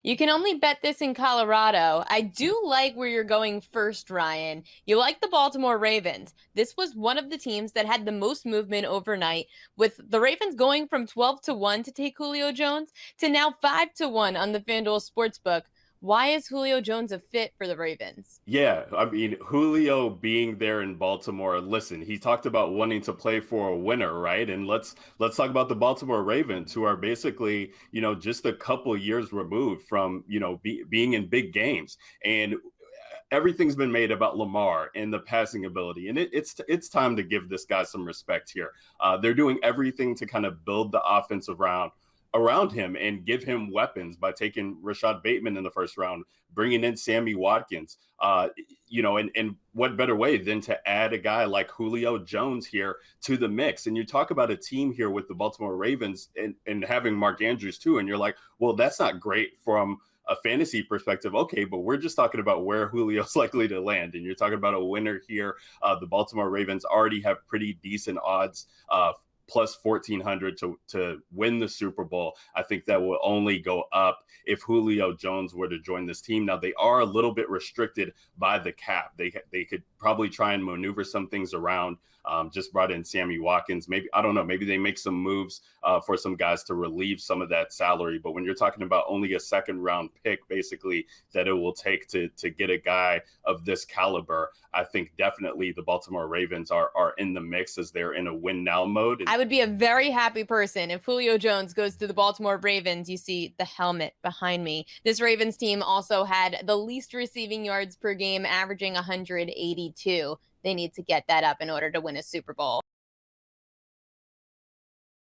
You can only bet this in Colorado. I do like where you're going first, Ryan. You like the Baltimore Ravens. This was one of the teams that had the most movement overnight, with the Ravens going from 12 to 1 to take Julio Jones to now 5 to 1 on the FanDuel Sportsbook. Why is Julio Jones a fit for the Ravens? Yeah, I mean, Julio being there in Baltimore, listen, he talked about wanting to play for a winner, right? And let's talk about the Baltimore Ravens, who are basically, just a couple years removed from, being in big games. And everything's been made about Lamar and the passing ability, and it's time to give this guy some respect here. They're doing everything to kind of build the offense around him and give him weapons by taking Rashad Bateman in the first round, bringing in Sammy Watkins. And what better way than to add a guy like Julio Jones here to the mix? And you talk about a team here with the Baltimore Ravens and having Mark Andrews too, and you're like, well, that's not great from a fantasy perspective. Okay, but we're just talking about where Julio's likely to land, and you're talking about a winner here. The Baltimore Ravens already have pretty decent odds, plus 1400 to win the Super Bowl. I think that will only go up if Julio Jones were to join this team. Now, they are a little bit restricted by the cap. They could probably try and maneuver some things around. Just brought in Sammy Watkins. Maybe, I don't know, maybe they make some moves for some guys to relieve some of that salary. But when you're talking about only a second round pick, basically, that it will take to get a guy of this caliber, I think definitely the Baltimore Ravens are in the mix, as they're in a win now mode. I would be a very happy person if Julio Jones goes to the Baltimore Ravens. You see the helmet behind me. This Ravens team also had the least receiving yards per game, averaging 182. They need to get that up in order to win a Super Bowl.